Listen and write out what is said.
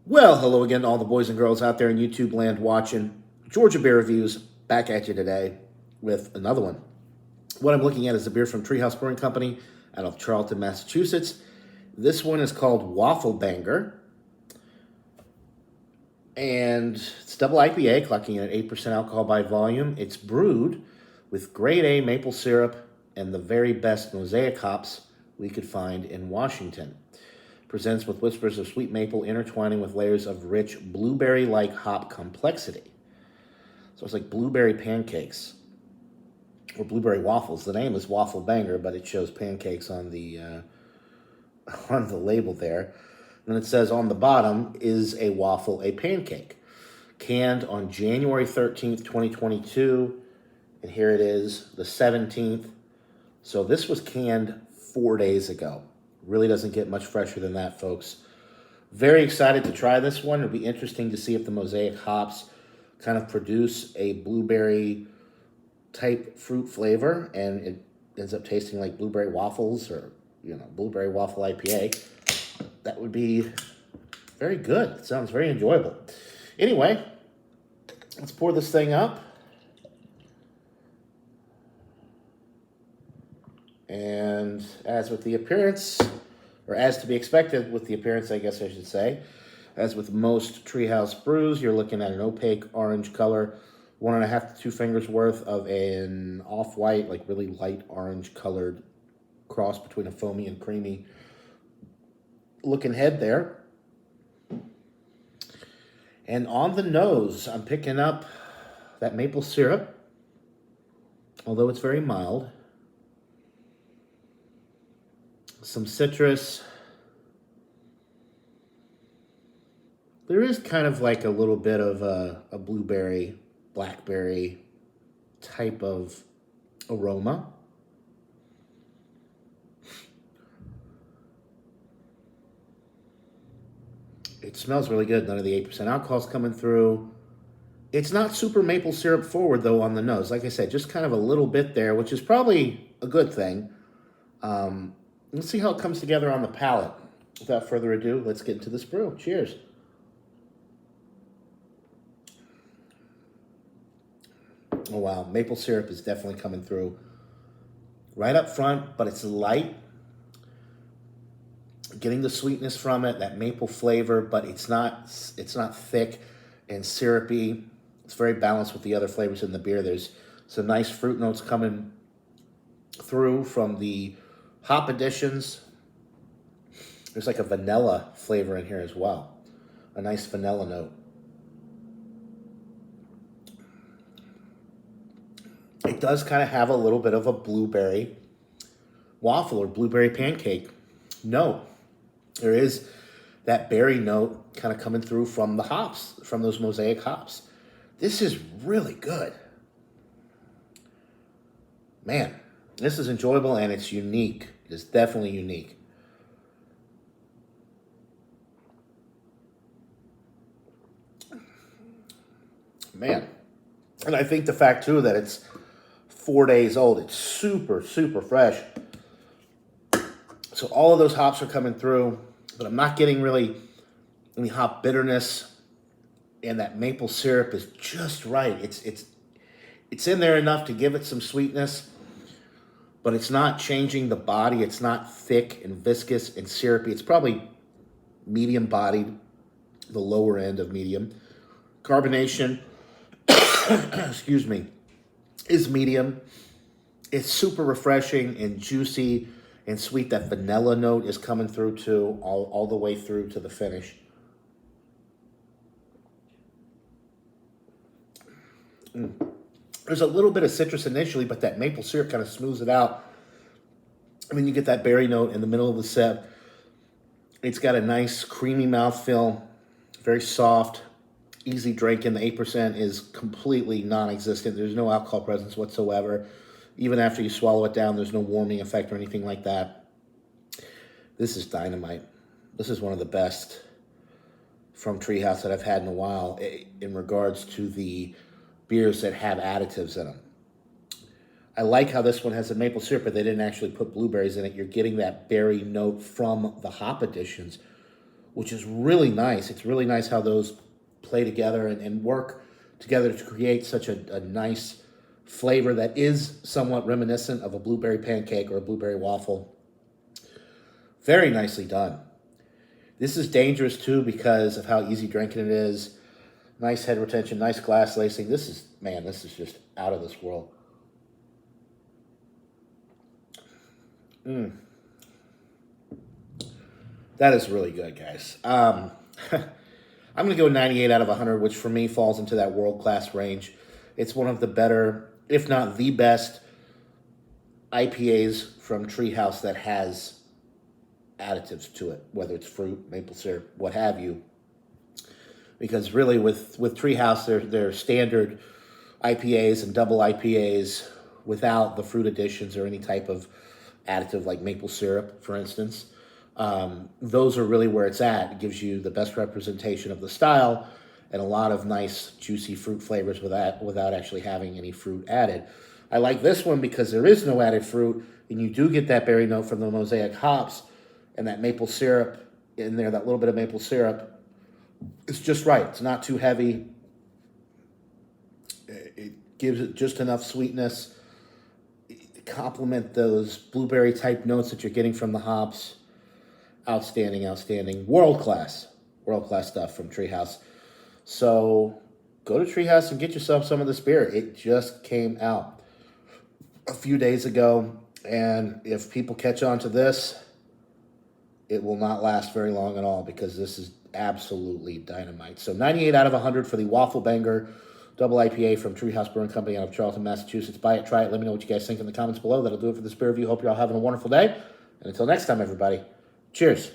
Well, hello again to all the boys and girls out there in YouTube land watching Georgia Beer Reviews. Back at you today with another one. What I'm looking at is a beer from Treehouse Brewing Company out of Charlton, Massachusetts. This one is called Wafflebanger, and it's double IPA, clocking in at 8% alcohol by volume. It's brewed with grade A maple syrup and the very best mosaic hops we could find in Washington. Presents with whispers of sweet maple intertwining with layers of rich blueberry-like hop complexity. So it's like blueberry pancakes or blueberry waffles. The name is Wafflebanger, but it shows pancakes on the on the label there. And it says on the bottom, is a waffle a pancake? Canned on January 13th, 2022. And here it is, the 17th. So this was canned 4 days ago. Really doesn't get much fresher than that, folks. Very excited to try this one. It'll be interesting to see if the mosaic hops kind of produce a blueberry type fruit flavor and it ends up tasting like blueberry waffles or, blueberry waffle IPA. That would be very good. It sounds very enjoyable. Anyway, let's pour this thing up. And as with the appearance, or as to be expected with the appearance, I guess I should say, as with most Treehouse brews, you're looking at an opaque orange color, 1.5 to 2 fingers worth of an off-white, like really light orange colored cross between a foamy and creamy looking head there. And on the nose, I'm picking up that maple syrup, although it's very mild. Some citrus. There is kind of like a little bit of a blueberry, blackberry type of aroma. It smells really good. None of the 8% alcohol's coming through. It's not super maple syrup forward, though, on the nose. Like I said, just kind of a little bit there, which is probably a good thing. Let's see how it comes together on the palate. Without further ado, let's get into this brew. Cheers. Oh, wow. Maple syrup is definitely coming through right up front, but it's light. Getting the sweetness from it, that maple flavor, but it's not thick and syrupy. It's very balanced with the other flavors in the beer. There's some nice fruit notes coming through from the hop additions. There's like a vanilla flavor in here as well. A nice vanilla note. It does kind of have a little bit of a blueberry waffle or blueberry pancake note. There is that berry note kind of coming through from the hops, from those mosaic hops. This is really good. Man, this is enjoyable and it's unique. It's definitely unique. Man. And I think the fact, too, that it's 4 days old, it's super, super fresh. So all of those hops are coming through, but I'm not getting really any hop bitterness. And that maple syrup is just right. It's in there enough to give it some sweetness, but it's not changing the body. It's not thick and viscous and syrupy. It's probably medium bodied, the lower end of medium. Carbonation, excuse me, is medium. It's super refreshing and juicy and sweet. That vanilla note is coming through too, all the way through to the finish. There's a little bit of citrus initially, but that maple syrup kind of smooths it out. And then you get that berry note in the middle of the sip. It's got a nice creamy mouthfeel, very soft, easy drinking. The 8% is completely non-existent. There's no alcohol presence whatsoever. Even after you swallow it down, there's no warming effect or anything like that. This is dynamite. This is one of the best from Treehouse that I've had in a while in regards to the beers that have additives in them. I like how this one has a maple syrup, but they didn't actually put blueberries in it. You're getting that berry note from the hop additions, which is really nice. It's really nice how those play together and work together to create such a nice flavor that is somewhat reminiscent of a blueberry pancake or a blueberry waffle. Very nicely done. This is dangerous too because of how easy drinking it is. Nice head retention, nice glass lacing. This is just out of this world. That is really good, guys. I'm going to go 98 out of 100, which for me falls into that world-class range. It's one of the better, if not the best, IPAs from Treehouse that has additives to it, whether it's fruit, maple syrup, what have you. Because really with Treehouse, they're standard IPAs and double IPAs without the fruit additions or any type of additive like maple syrup, for instance. Those are really where it's at. It gives you the best representation of the style and a lot of nice, juicy fruit flavors without actually having any fruit added. I like this one because there is no added fruit, and you do get that berry note from the mosaic hops and that maple syrup in there, that little bit of maple syrup. It's just right. It's not too heavy. It gives it just enough sweetness to complement those blueberry-type notes that you're getting from the hops. Outstanding, outstanding. World-class stuff from Treehouse. So go to Treehouse and get yourself some of this beer. It just came out a few days ago, and if people catch on to this, it will not last very long at all because this is absolutely dynamite. So 98 out of 100 for the Wafflebanger double IPA from Treehouse Brewing Company out of Charlton, Massachusetts. Buy it, try it. Let me know what you guys think in the comments below. That'll do it for this beer review. Hope you're all having a wonderful day. And until next time, everybody, cheers.